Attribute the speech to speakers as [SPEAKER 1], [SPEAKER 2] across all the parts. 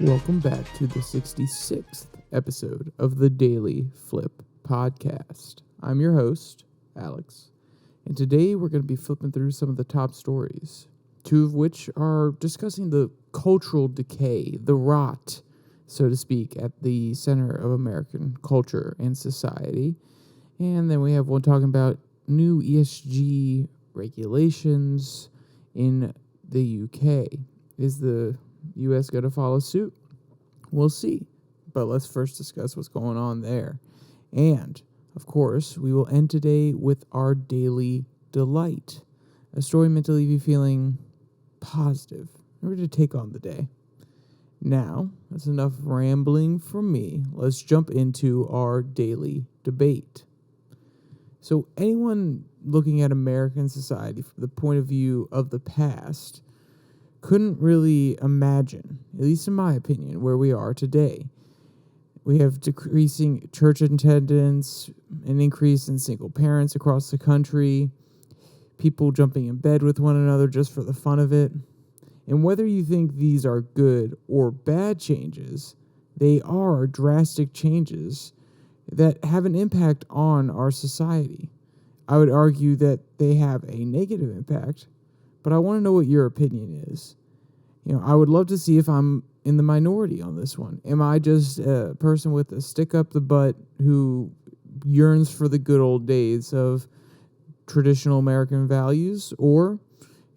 [SPEAKER 1] Welcome back to the 66th episode of the DailyFlip podcast. I'm your host, Alex, and today we're going to be flipping through some of the top stories, two of which are discussing the cultural decay, the rot, so to speak, at the center of American culture and society. And then we have one talking about new ESG regulations in the UK. Is the U.S. going to follow suit? We'll see. But let's first discuss what's going on there. And, of course, we will end today with our daily delight, a story meant to leave you feeling positive, ready to take on the day. Now, that's enough rambling from me. Let's jump into our daily debate. So anyone looking at American society from the point of view of the past couldn't really imagine, at least in my opinion, where we are today. We have decreasing church attendance, an increase in single parents across the country, people jumping in bed with one another just for the fun of it. And whether you think these are good or bad changes, they are drastic changes that have an impact on our society. I would argue that they have a negative impact, but I want to know what your opinion is. I would love to see if I'm in the minority on this one. Am I just a person with a stick up the butt who yearns for the good old days of traditional American values, or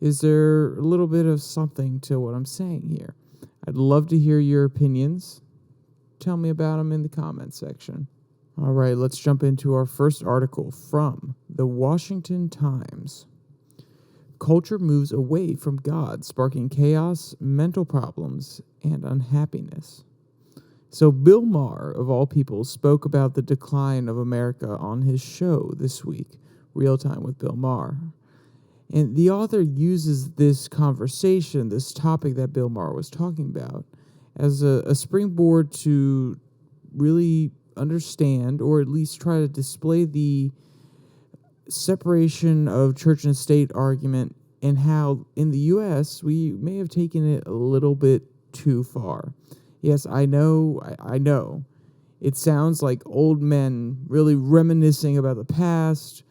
[SPEAKER 1] is there a little bit of something to what I'm saying here? I'd love to hear your opinions. Tell me about them in the comments section. All right, let's jump into our first article from the Washington Times. Culture moves away from God, sparking chaos, mental problems, and unhappiness. So Bill Maher, of all people, spoke about the decline of America on his show this week, Real Time with Bill Maher. And the author uses this conversation, this topic that Bill Maher was talking about, as a springboard to really understand, or at least try to display the separation of church and state argument, and how in the U.S. we may have taken it a little bit too far. Yes, I know. It sounds like old men really reminiscing about the past,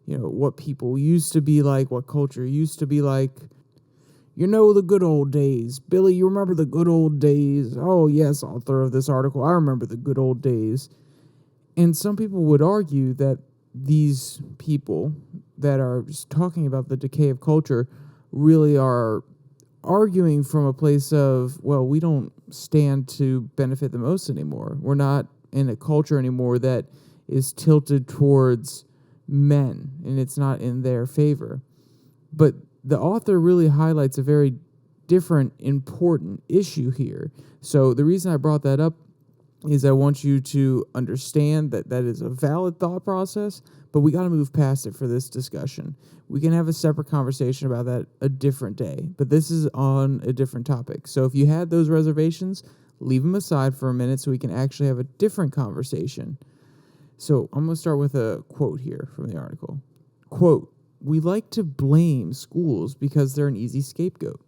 [SPEAKER 1] what people used to be like, what culture used to be like. The good old days. Billy, you remember the good old days? Oh, yes, author of this article, I remember the good old days. And some people would argue that these people that are just talking about the decay of culture really are arguing from a place of, well, we don't stand to benefit the most anymore. We're not in a culture anymore that is tilted towards men, and it's not in their favor. But the author really highlights a very different, important issue here. So the reason I brought that up is I want you to understand that that is a valid thought process, but we got to move past it for this discussion. We can have a separate conversation about that a different day, but this is on a different topic. So if you had those reservations, leave them aside for a minute so we can actually have a different conversation. So I'm going to start with a quote here from the article. Quote, "We like to blame schools because they're an easy scapegoat.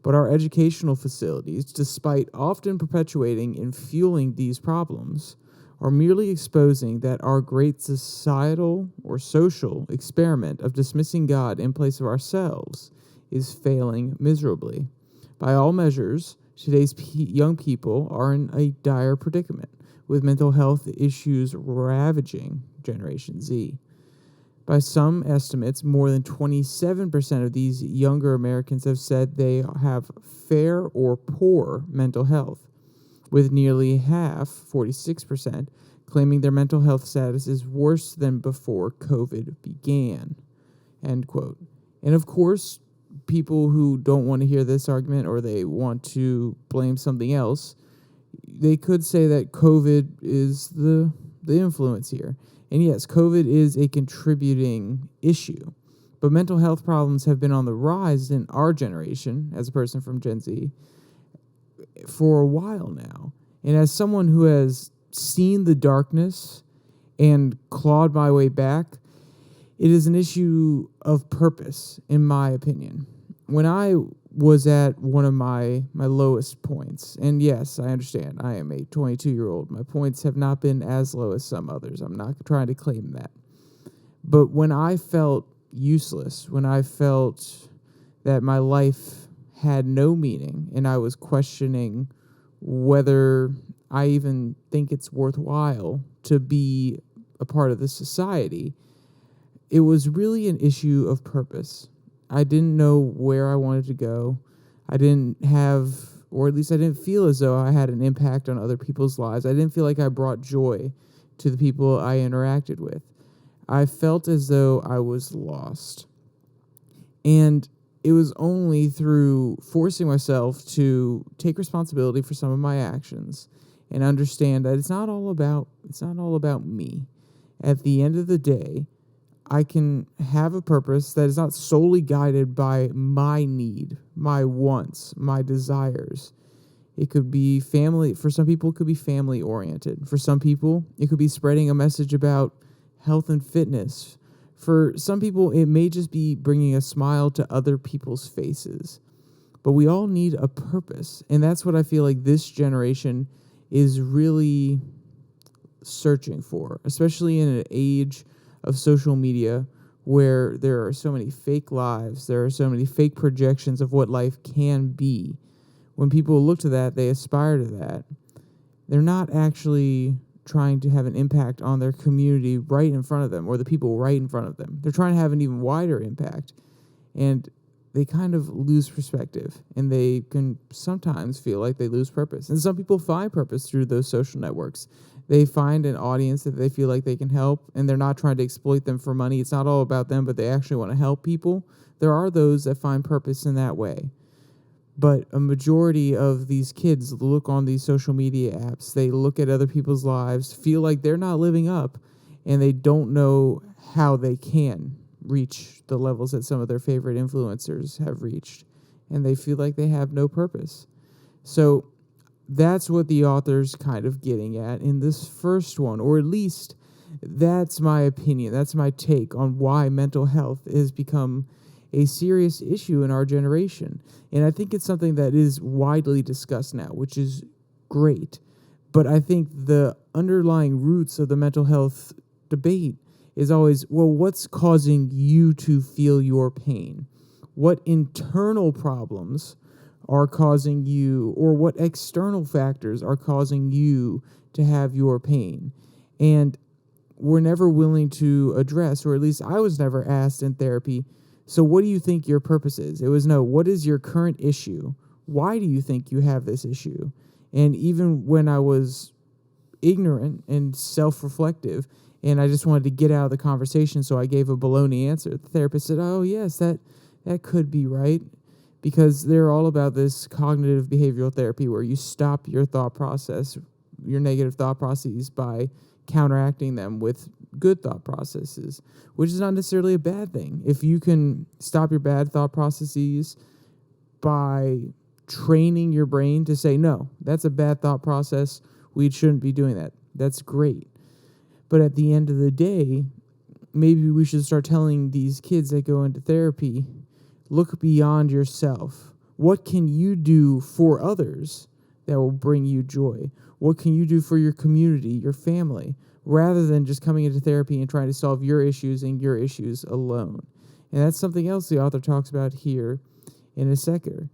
[SPEAKER 1] But our educational facilities, despite often perpetuating and fueling these problems, are merely exposing that our great societal or social experiment of dismissing God in place of ourselves is failing miserably. By all measures, today's young people are in a dire predicament, with mental health issues ravaging Generation Z. By some estimates, more than 27% of these younger Americans have said they have fair or poor mental health, with nearly half, 46%, claiming their mental health status is worse than before COVID began." End quote. And of course, people who don't want to hear this argument, or they want to blame something else, they could say that COVID is the influence here. And yes, COVID is a contributing issue, but mental health problems have been on the rise in our generation, as a person from Gen Z, for a while now. And as someone who has seen the darkness and clawed my way back, it is an issue of purpose, in my opinion. When I was at one of my lowest points. And yes, I understand. I am a 22-year-old. My points have not been as low as some others. I'm not trying to claim that. But when I felt useless, when I felt that my life had no meaning and I was questioning whether I even think it's worthwhile to be a part of this society, it was really an issue of purpose. I didn't know where I wanted to go. I didn't have, or at least I didn't feel as though I had an impact on other people's lives. I didn't feel like I brought joy to the people I interacted with. I felt as though I was lost. And it was only through forcing myself to take responsibility for some of my actions and understand that it's not all about me. At the end of the day, I can have a purpose that is not solely guided by my need, my wants, my desires. It could be family. For some people, it could be family oriented. For some people, it could be spreading a message about health and fitness. For some people, it may just be bringing a smile to other people's faces. But we all need a purpose. And that's what I feel like this generation is really searching for, especially in an age of social media where there are so many fake lives, there are so many fake projections of what life can be. When people look to that, they aspire to that. They're not actually trying to have an impact on their community right in front of them or the people right in front of them. They're trying to have an even wider impact, and they kind of lose perspective, and they can sometimes feel like they lose purpose. And some people find purpose through those social networks. They find an audience that they feel like they can help, and they're not trying to exploit them for money. It's not all about them, but they actually want to help people. There are those that find purpose in that way. But a majority of these kids look on these social media apps, they look at other people's lives, feel like they're not living up, and they don't know how they can reach the levels that some of their favorite influencers have reached. And they feel like they have no purpose. So that's what the author's kind of getting at in this first one, or at least that's my opinion. That's my take on why mental health has become a serious issue in our generation. And I think it's something that is widely discussed now, which is great. But I think the underlying roots of the mental health debate is always, well, what's causing you to feel your pain? What internal problems are causing you, or what external factors are causing you to have your pain? And we're never willing to address, or at least I was never asked in therapy, so what do you think your purpose is? It was, no, what is your current issue? Why do you think you have this issue? And even when I was ignorant and self-reflective, and I just wanted to get out of the conversation, so I gave a baloney answer, the therapist said, oh, yes, that could be right. Because they're all about this cognitive behavioral therapy where you stop your thought process, your negative thought processes, by counteracting them with good thought processes, which is not necessarily a bad thing. If you can stop your bad thought processes by training your brain to say, no, that's a bad thought process, we shouldn't be doing that, that's great. But at the end of the day, maybe we should start telling these kids that go into therapy, look beyond yourself. What can you do for others that will bring you joy? What can you do for your community, your family, rather than just coming into therapy and trying to solve your issues and your issues alone? And that's something else the author talks about here in a second.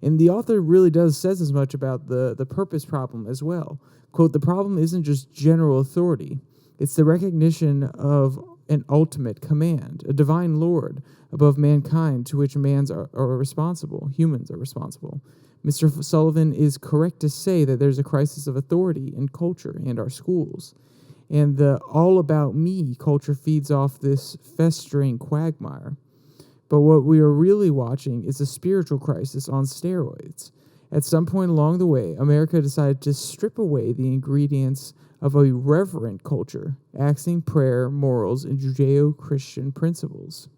[SPEAKER 1] And the author really says as much about the purpose problem as well. Quote, the problem isn't just general authority. It's the recognition of an ultimate command, a divine Lord above mankind to which humans are responsible. Mr. Sullivan is correct to say that there's a crisis of authority in culture and our schools. And the all about me culture feeds off this festering quagmire. But what we are really watching is a spiritual crisis on steroids. At some point along the way, America decided to strip away the ingredients of a reverent culture, axing prayer, morals, and Judeo-Christian principles.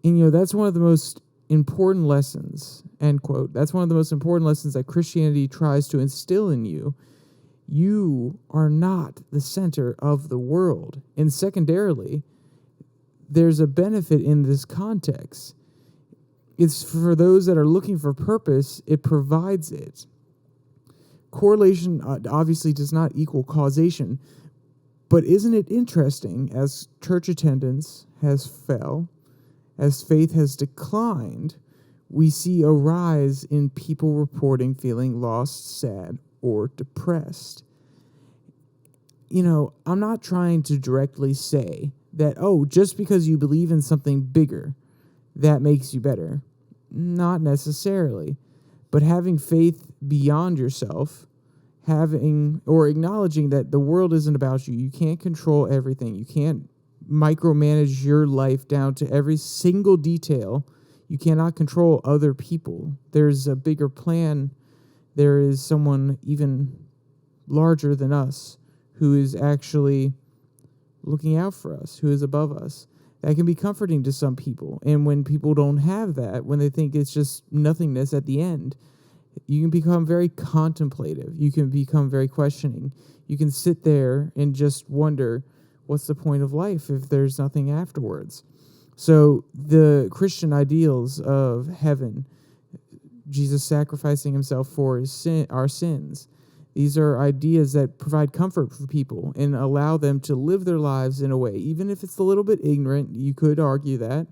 [SPEAKER 1] And, that's one of the most important lessons, end quote. That's one of the most important lessons that Christianity tries to instill in you. You are not the center of the world. And secondarily, there's a benefit in this context. It's for those that are looking for purpose, it provides it. Correlation obviously does not equal causation, but isn't it interesting, as church attendance has fell, as faith has declined, we see a rise in people reporting feeling lost, sad, or depressed. I'm not trying to directly say that, just because you believe in something bigger, that makes you better. Not necessarily. But having faith beyond yourself, acknowledging that the world isn't about you. You can't control everything. You can't micromanage your life down to every single detail. You cannot control other people. There's a bigger plan. There is someone even larger than us who is actually looking out for us, who is above us. That can be comforting to some people. And when people don't have that, when they think it's just nothingness at the end, you can become very contemplative. You can become very questioning. You can sit there and just wonder, what's the point of life if there's nothing afterwards? So the Christian ideals of heaven, Jesus sacrificing himself for our sins, these are ideas that provide comfort for people and allow them to live their lives in a way, even if it's a little bit ignorant. You could argue that.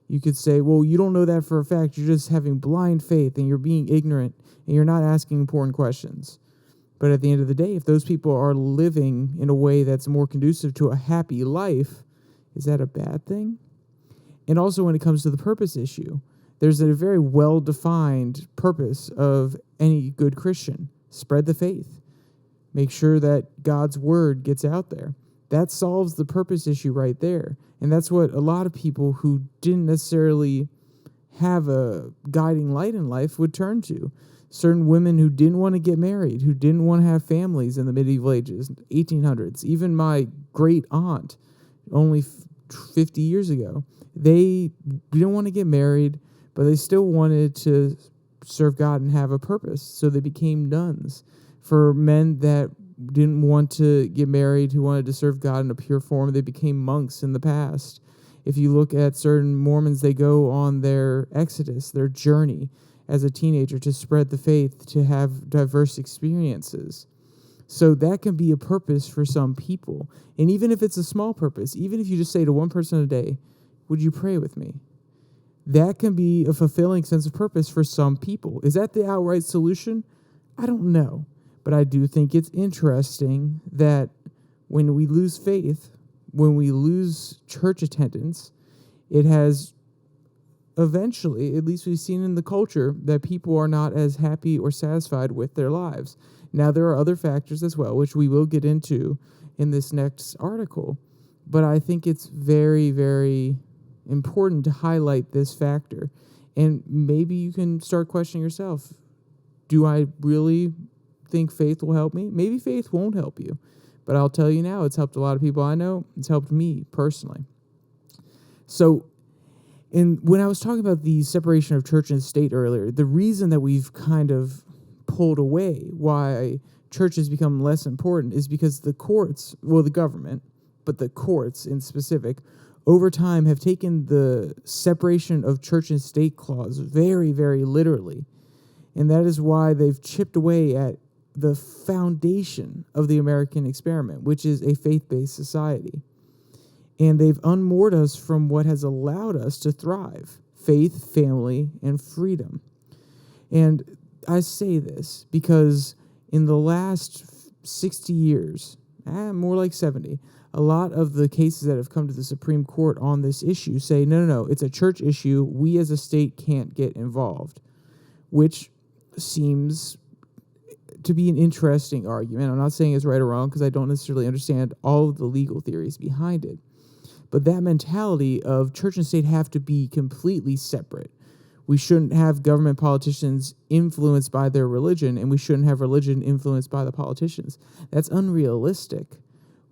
[SPEAKER 1] You could say, well, you don't know that for a fact. You're just having blind faith and you're being ignorant and you're not asking important questions. But at the end of the day, if those people are living in a way that's more conducive to a happy life, is that a bad thing? And also when it comes to the purpose issue, there's a very well-defined purpose of any good Christian. Spread the faith. Make sure that God's word gets out there. That solves the purpose issue right there. And that's what a lot of people who didn't necessarily have a guiding light in life would turn to. Certain women who didn't want to get married, who didn't want to have families in the medieval ages, 1800s. Even my great aunt, only 50 years ago, they didn't want to get married, but they still wanted to serve God and have a purpose. So they became nuns. For men that didn't want to get married, who wanted to serve God in a pure form, they became monks in the past. If you look at certain Mormons, they go on their exodus, their journey as a teenager to spread the faith, to have diverse experiences. So that can be a purpose for some people. And even if it's a small purpose, even if you just say to one person a day, would you pray with me? That can be a fulfilling sense of purpose for some people. Is that the outright solution? I don't know. But I do think it's interesting that when we lose faith, when we lose church attendance, it has eventually, at least we've seen in the culture, that people are not as happy or satisfied with their lives. Now, there are other factors as well, which we will get into in this next article. But I think it's very, very important to highlight this factor. And maybe you can start questioning yourself. Do I really think faith will help me? Maybe faith won't help you. But I'll tell you now, it's helped a lot of people I know. It's helped me personally. So, and when I was talking about the separation of church and state earlier, the reason that we've kind of pulled away, why church has become less important, is because the courts, well, the government, but the courts in specific, over time have taken the separation of church and state clause very, very literally. And that is why they've chipped away at the foundation of the American experiment, which is a faith-based society. And they've unmoored us from what has allowed us to thrive: faith, family, and freedom. And I say this because in the last 60 years, more like 70, a lot of the cases that have come to the Supreme Court on this issue say, no, it's a church issue. We as a state can't get involved, which seems to be an interesting argument. I'm not saying it's right or wrong because I don't necessarily understand all of the legal theories behind it. But that mentality of church and state have to be completely separate. We shouldn't have government politicians influenced by their religion, and we shouldn't have religion influenced by the politicians. That's unrealistic.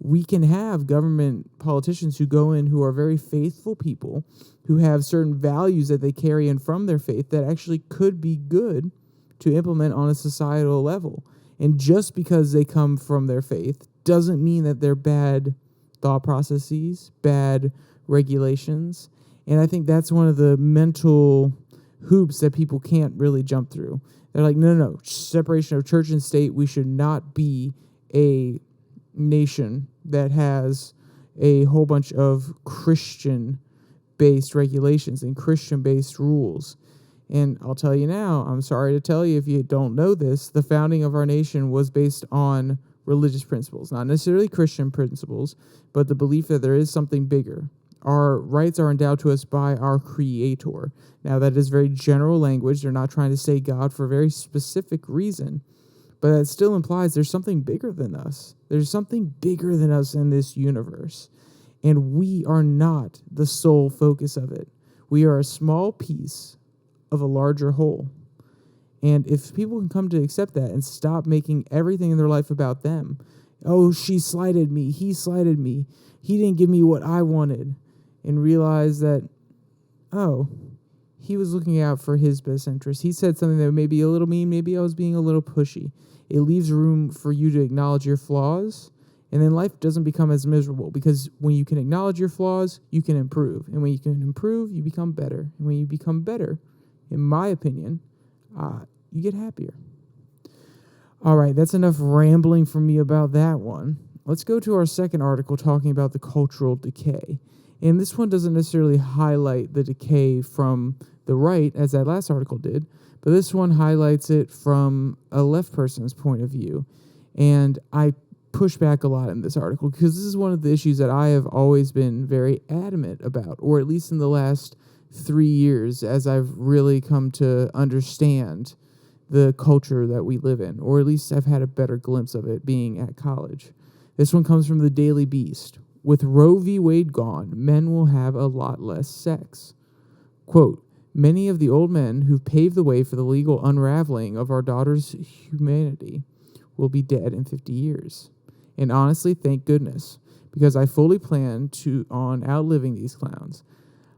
[SPEAKER 1] We can have government politicians who go in who are very faithful people, who have certain values that they carry in from their faith that actually could be good to implement on a societal level. And just because they come from their faith doesn't mean that they're bad thought processes, bad regulations. And I think that's one of the mental hoops that people can't really jump through. They're like, no, separation of church and state. We should not be a nation that has a whole bunch of Christian-based regulations and Christian-based rules. And I'll tell you now, I'm sorry to tell you if you don't know this, the founding of our nation was based on religious principles, not necessarily Christian principles, but the belief that there is something bigger. Our rights are endowed to us by our Creator. Now, that is very general language. They're not trying to say God for a very specific reason, but that still implies there's something bigger than us. There's something bigger than us in this universe, and we are not the sole focus of it. We are a small piece of a larger whole. And if people can come to accept that and stop making everything in their life about them, oh, she slighted me, he slighted me, he didn't give me what I wanted, and realize that, oh, he was looking out for his best interest. He said something that may be a little mean, maybe I was being a little pushy. It leaves room for you to acknowledge your flaws, and then life doesn't become as miserable, because when you can acknowledge your flaws, you can improve. And when you can improve, you become better. And when you become better, in my opinion, you get happier. All right, that's enough rambling from me about that one. Let's go to our second article talking about the cultural decay. And this one doesn't necessarily highlight the decay from the right, as that last article did, but this one highlights it from a left person's point of view. And I push back a lot in this article because this is one of the issues that I have always been very adamant about, or at least in the last 3 years, as I've really come to understand the culture that we live in, or at least I've had a better glimpse of it being at college. This one comes from the Daily Beast. With Roe v. Wade gone, men will have a lot less sex. Quote, many of the old men who've paved the way for the legal unraveling of our daughter's humanity will be dead in 50 years. And honestly, thank goodness, because I fully plan on outliving these clowns.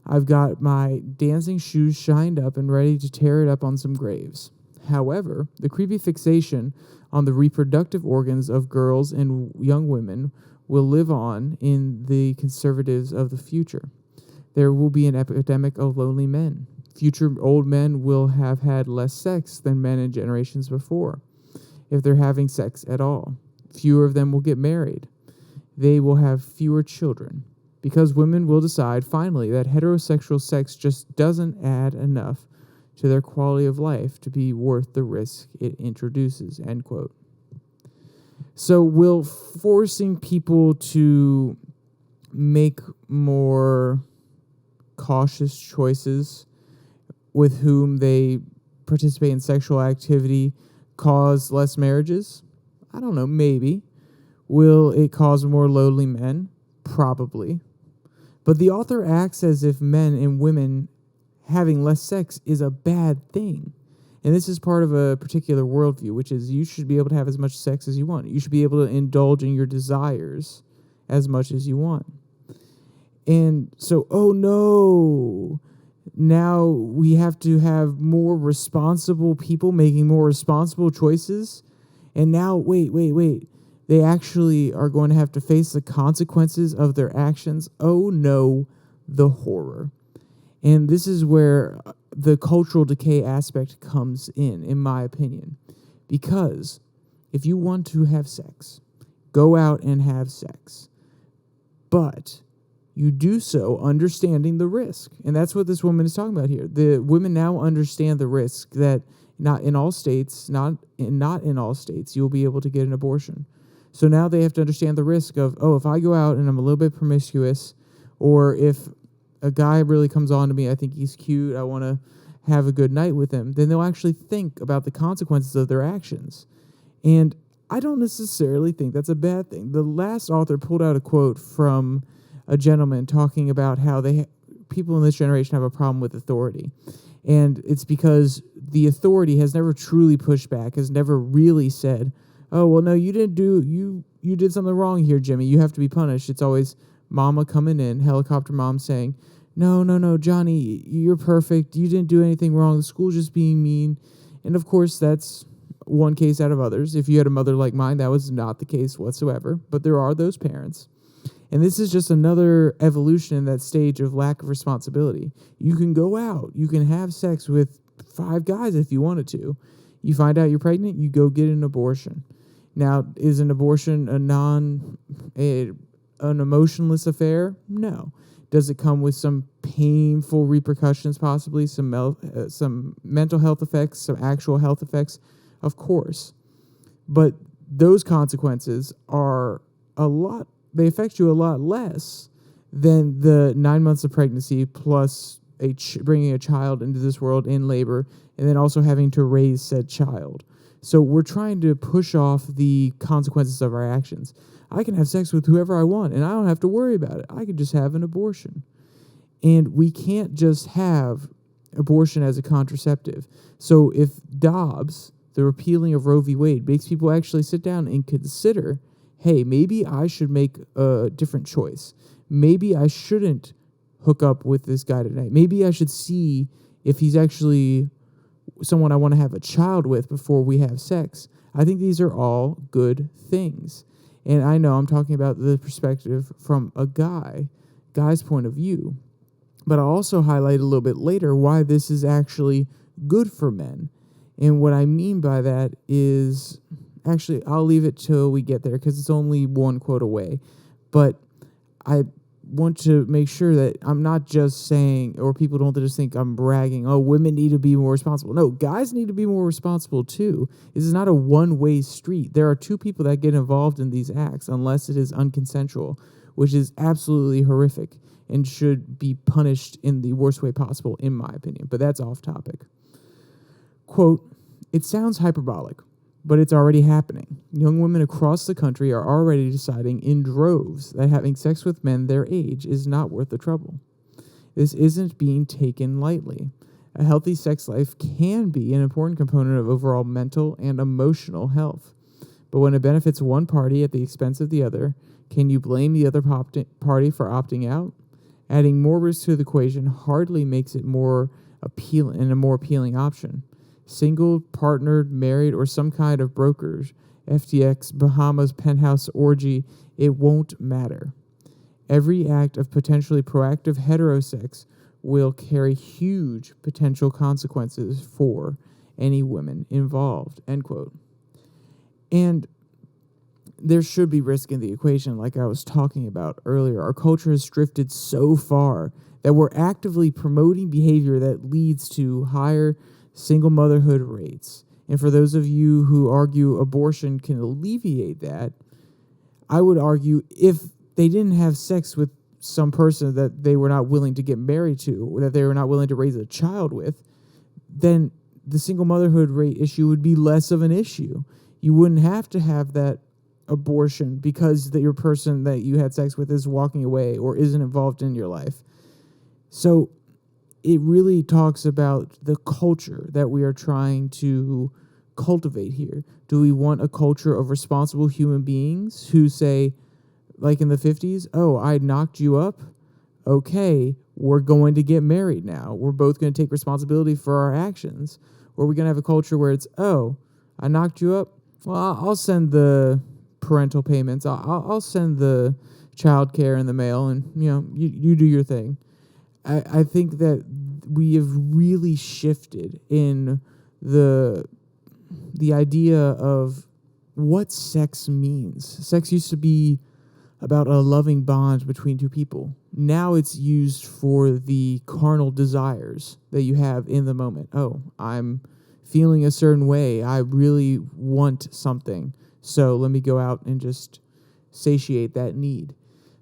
[SPEAKER 1] I've got my dancing shoes shined up and ready to tear it up on some graves. However, the creepy fixation on the reproductive organs of girls and young women will live on in the conservatives of the future. There will be an epidemic of lonely men. Future old men will have had less sex than men in generations before, if they're having sex at all. Fewer of them will get married. They will have fewer children, because women will decide finally that heterosexual sex just doesn't add enough to their quality of life to be worth the risk it introduces, end quote. So will forcing people to make more cautious choices with whom they participate in sexual activity cause less marriages? I don't know, maybe. Will it cause more lonely men? Probably. But the author acts as if men and women having less sex is a bad thing. And this is part of a particular worldview, which is you should be able to have as much sex as you want. You should be able to indulge in your desires as much as you want. And so, oh no, now we have to have more responsible people making more responsible choices. And now, wait. They actually are going to have to face the consequences of their actions. Oh no, the horror. And this is where the cultural decay aspect comes in my opinion. Because if you want to have sex, go out and have sex. But you do so understanding the risk. And that's what this woman is talking about here. The women now understand the risk that not in all states you'll be able to get an abortion. So now they have to understand the risk of, oh, if I go out and I'm a little bit promiscuous, or if a guy really comes on to me, I think he's cute, I want to have a good night with him, then they'll actually think about the consequences of their actions. And I don't necessarily think that's a bad thing. The last author pulled out a quote from a gentleman talking about how people in this generation have a problem with authority. And it's because the authority has never truly pushed back, has never really said, oh, well, no, you did something wrong here, Jimmy. You have to be punished. It's always mama coming in, helicopter mom saying, no, Johnny, you're perfect. You didn't do anything wrong. The school's just being mean. And, of course, that's one case out of others. If you had a mother like mine, that was not the case whatsoever. But there are those parents. And this is just another evolution in that stage of lack of responsibility. You can go out, you can have sex with 5 guys if you wanted to. You find out you're pregnant, you go get an abortion. Now, is an abortion an emotionless affair? No. Does it come with some painful repercussions, possibly some mental health effects, some actual health effects? Of course. But those consequences are they affect you a lot less than the 9 months of pregnancy plus bringing a child into this world in labor and then also having to raise said child. So we're trying to push off the consequences of our actions. I can have sex with whoever I want, and I don't have to worry about it. I could just have an abortion. And we can't just have abortion as a contraceptive. So if Dobbs, the repealing of Roe v. Wade, makes people actually sit down and consider, hey, maybe I should make a different choice. Maybe I shouldn't hook up with this guy tonight. Maybe I should see if he's actually someone I want to have a child with before we have sex. I think these are all good things. And I know I'm talking about the perspective from a guy's point of view. But I'll also highlight a little bit later why this is actually good for men. And what I mean by that is, actually, I'll leave it till we get there because it's only one quote away. But I want to make sure that I'm not just saying, or people don't just think I'm bragging, oh, women need to be more responsible. No, guys need to be more responsible too. This is not a one-way street. There are 2 people that get involved in these acts unless it is unconsensual, which is absolutely horrific and should be punished in the worst way possible, in my opinion. But that's off topic. Quote, "It sounds hyperbolic, but it's already happening. Young women across the country are already deciding in droves that having sex with men their age is not worth the trouble. This isn't being taken lightly. A healthy sex life can be an important component of overall mental and emotional health. But when it benefits one party at the expense of the other, can you blame the other party for opting out? Adding more risk to the equation hardly makes it more appealing and a more appealing option. Single, partnered, married, or some kind of brokers, FTX, Bahamas, penthouse orgy, it won't matter. Every act of potentially proactive heterosex will carry huge potential consequences for any women involved," end quote. And there should be risk in the equation, like I was talking about earlier. Our culture has drifted so far that we're actively promoting behavior that leads to higher single motherhood rates. And for those of you who argue abortion can alleviate that, I would argue if they didn't have sex with some person that they were not willing to get married to, or that they were not willing to raise a child with, then the single motherhood rate issue would be less of an issue. You wouldn't have to have that abortion because your person that you had sex with is walking away or isn't involved in your life. So it really talks about the culture that we are trying to cultivate here. Do we want a culture of responsible human beings who say, like in the 50s, oh, I knocked you up? Okay, we're going to get married now. We're both going to take responsibility for our actions. Or are we going to have a culture where it's, oh, I knocked you up? Well, I'll send the parental payments. I'll send the child care in the mail, and you do your thing. I think that we have really shifted in the idea of what sex means. Sex used to be about a loving bond between 2 people. Now it's used for the carnal desires that you have in the moment. Oh, I'm feeling a certain way. I really want something. So let me go out and just satiate that need.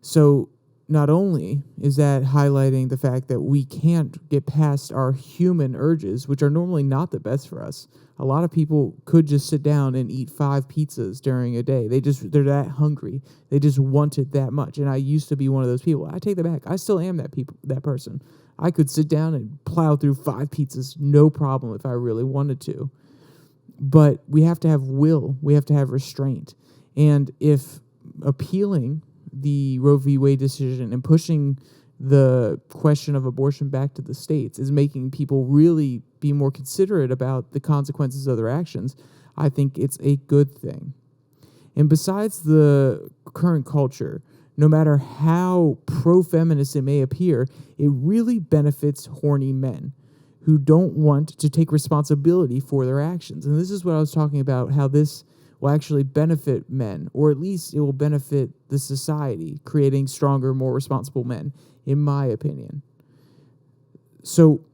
[SPEAKER 1] So not only is that highlighting the fact that we can't get past our human urges, which are normally not the best for us. A lot of people could just sit down and eat 5 pizzas during a day. They're that hungry. They just want it that much. And I used to be one of those people. I take that back. I still am that person. I could sit down and plow through 5 pizzas, no problem, if I really wanted to. But we have to have will. We have to have restraint. And if appealing the Roe v. Wade decision and pushing the question of abortion back to the states is making people really be more considerate about the consequences of their actions, I think it's a good thing. And besides the current culture, No matter how pro-feminist it may appear, it really benefits horny men who don't want to take responsibility for their actions. And this is what I was talking about, how this will actually benefit men, or at least it will benefit the society, creating stronger, more responsible men, in my opinion. So,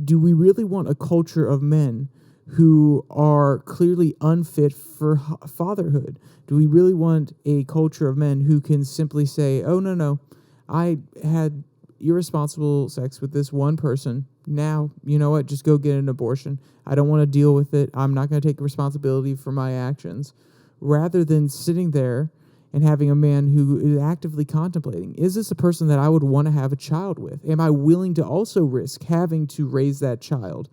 [SPEAKER 1] do we really want a culture of men who are clearly unfit for fatherhood? Do we really want a culture of men who can simply say, oh, no, I had irresponsible sex with this one person. Now, you know what? Just go get an abortion. I don't want to deal with it. I'm not going to take responsibility for my actions. Rather than sitting there and having a man who is actively contemplating, is this a person that I would want to have a child with? Am I willing to also risk having to raise that child?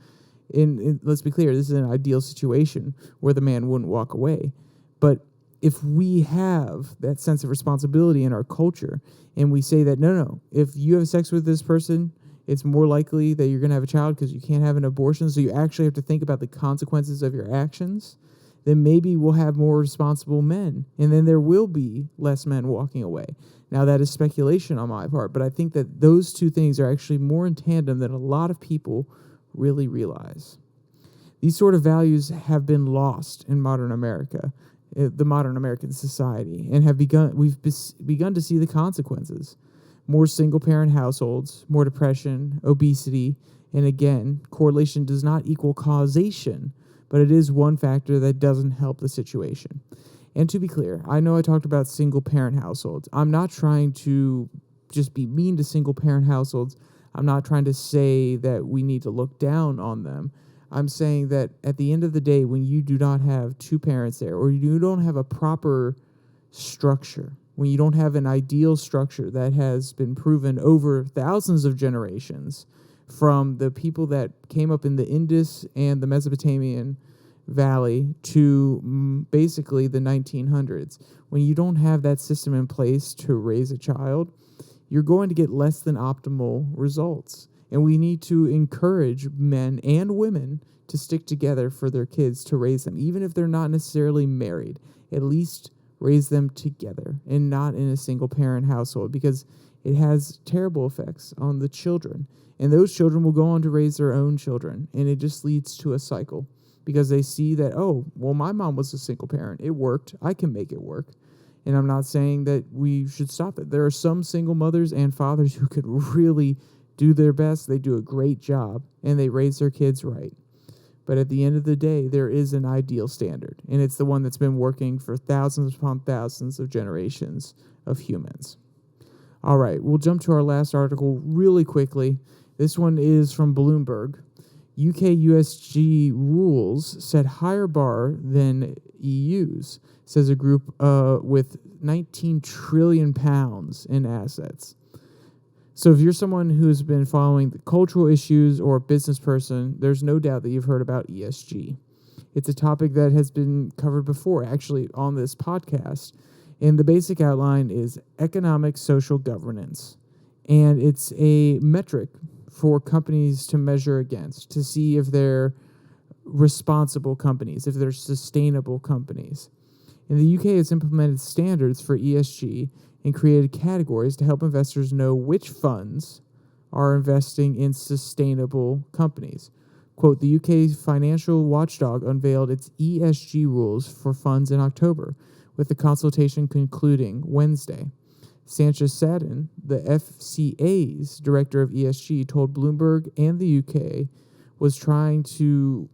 [SPEAKER 1] And let's be clear, this is an ideal situation where the man wouldn't walk away. But if we have that sense of responsibility in our culture and we say that, no, if you have sex with this person, it's more likely that you're going to have a child because you can't have an abortion, so you actually have to think about the consequences of your actions, then maybe we'll have more responsible men, and then there will be less men walking away. Now, that is speculation on my part, but I think that those two things are actually more in tandem than a lot of people really realize. These sort of values have been lost in modern America, the modern American society, and we've begun to see the consequences. More single-parent households, more depression, obesity, and again, correlation does not equal causation, but it is one factor that doesn't help the situation. And to be clear, I know I talked about single-parent households. I'm not trying to just be mean to single-parent households. I'm not trying to say that we need to look down on them. I'm saying that at the end of the day, when you do not have two parents there, or you don't have a proper structure, when you don't have an ideal structure that has been proven over thousands of generations, from the people that came up in the Indus and the Mesopotamian Valley to basically the 1900s, when you don't have that system in place to raise a child, you're going to get less than optimal results. And we need to encourage men and women to stick together for their kids, to raise them, even if they're not necessarily married. At least raise them together and not in a single-parent household, because it has terrible effects on the children. And those children will go on to raise their own children, and it just leads to a cycle, because they see that, oh, well, my mom was a single parent. It worked. I can make it work. And I'm not saying that we should stop it. There are some single mothers and fathers who could really do their best. They do a great job, and they raise their kids right. But at the end of the day, there is an ideal standard, and it's the one that's been working for thousands upon thousands of generations of humans. All right, we'll jump to our last article really quickly. This one is from Bloomberg. UK USG rules set higher bar than EU's, says a group with £19 trillion in assets. So if you're someone who's been following the cultural issues or a business person, there's no doubt that you've heard about ESG. It's a topic that has been covered before, actually, on this podcast. And the basic outline is economic social governance. And it's a metric for companies to measure against, to see if they're responsible companies, if they're sustainable companies. And the UK has implemented standards for ESG and created categories to help investors know which funds are investing in sustainable companies. Quote, the UK financial watchdog unveiled its ESG rules for funds in October, with the consultation concluding Wednesday. Sanchez Sadin, the FCA's director of ESG, told Bloomberg and the UK was trying to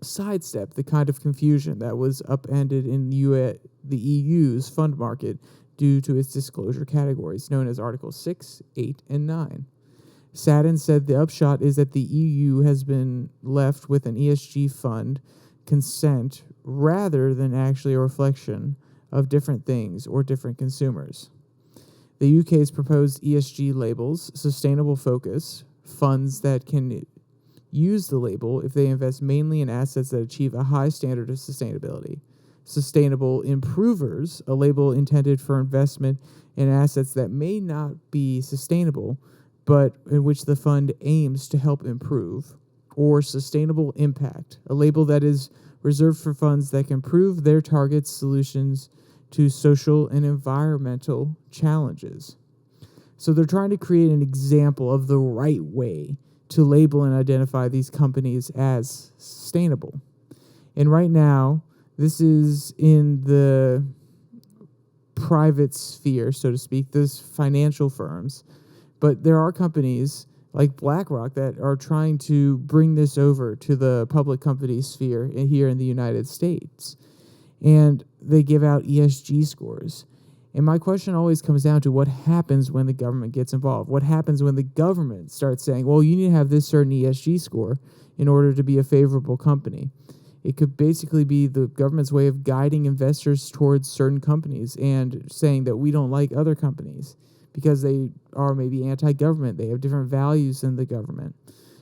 [SPEAKER 1] sidestep the kind of confusion that was upended in the EU's fund market due to its disclosure categories, known as Articles 6, 8, and 9. Sadin said the upshot is that the EU has been left with an ESG fund consent rather than actually a reflection of different things or different consumers. The UK's proposed ESG labels sustainable focus, funds that can use the label if they invest mainly in assets that achieve a high standard of sustainability. Sustainable improvers, a label intended for investment in assets that may not be sustainable, but in which the fund aims to help improve. Or sustainable impact, a label that is reserved for funds that can prove their target solutions to social and environmental challenges. So they're trying to create an example of the right way to label and identify these companies as sustainable. And right now, this is in the private sphere, so to speak, those financial firms. But there are companies like BlackRock that are trying to bring this over to the public company sphere here in the United States. And they give out ESG scores. And my question always comes down to what happens when the government gets involved? What happens when the government starts saying, well, you need to have this certain ESG score in order to be a favorable company? It could basically be the government's way of guiding investors towards certain companies and saying that we don't like other companies because they are maybe anti-government. They have different values than the government.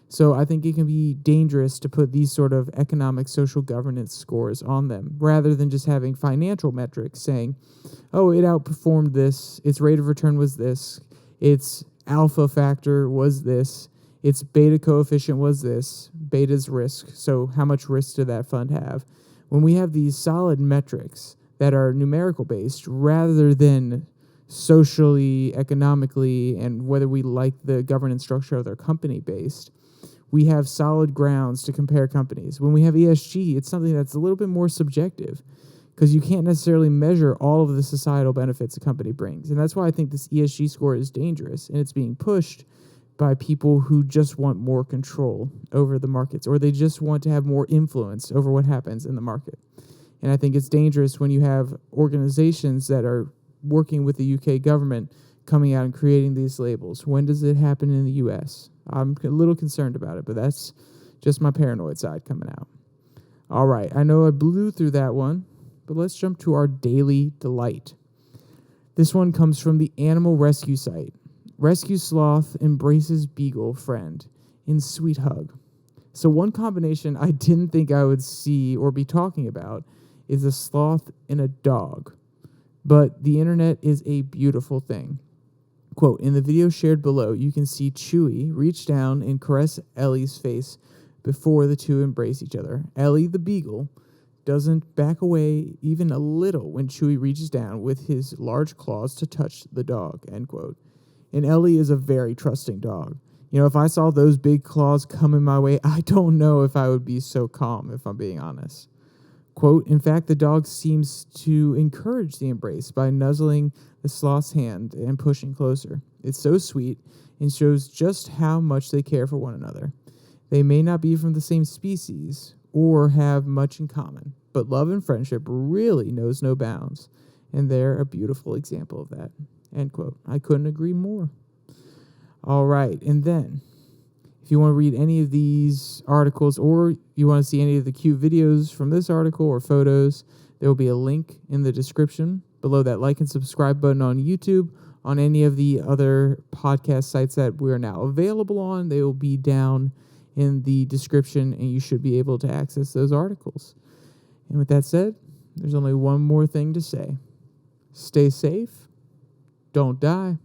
[SPEAKER 1] So I think it can be dangerous to put these sort of economic social governance scores on them rather than just having financial metrics saying, oh, it outperformed this, its rate of return was this, its alpha factor was this, its beta coefficient was this, beta's risk, so how much risk did that fund have? When we have these solid metrics that are numerical based rather than socially, economically, and whether we like the governance structure of their company based, we have solid grounds to compare companies. When we have ESG, it's something that's a little bit more subjective because you can't necessarily measure all of the societal benefits a company brings. And that's why I think this ESG score is dangerous, and it's being pushed by people who just want more control over the markets, or they just want to have more influence over what happens in the market. And I think it's dangerous when you have organizations that are working with the UK government coming out and creating these labels. When does it happen in the US? I'm a little concerned about it, but that's just my paranoid side coming out. All right, I know I blew through that one, but let's jump to our daily delight. This one comes from the animal rescue site. Rescue sloth embraces beagle friend in sweet hug. So one combination I didn't think I would see or be talking about is a sloth and a dog. But the internet is a beautiful thing. Quote, in the video shared below, you can see Chewy reach down and caress Ellie's face before the two embrace each other. Ellie, the beagle, doesn't back away even a little when Chewy reaches down with his large claws to touch the dog, end quote. And Ellie is a very trusting dog. You know, if I saw those big claws coming my way, I don't know if I would be so calm, if I'm being honest. Quote, in fact, the dog seems to encourage the embrace by nuzzling the sloth's hand and pushing closer. It's so sweet and shows just how much they care for one another. They may not be from the same species or have much in common, but love and friendship really knows no bounds, and they're a beautiful example of that, end quote. I couldn't agree more. All right, and then if you want to read any of these articles or you want to see any of the cute videos from this article or photos, there will be a link in the description below that like and subscribe button on YouTube. On any of the other podcast sites that we are now available on, they will be down in the description, and you should be able to access those articles. And with that said, there's only one more thing to say. Stay safe. Don't die.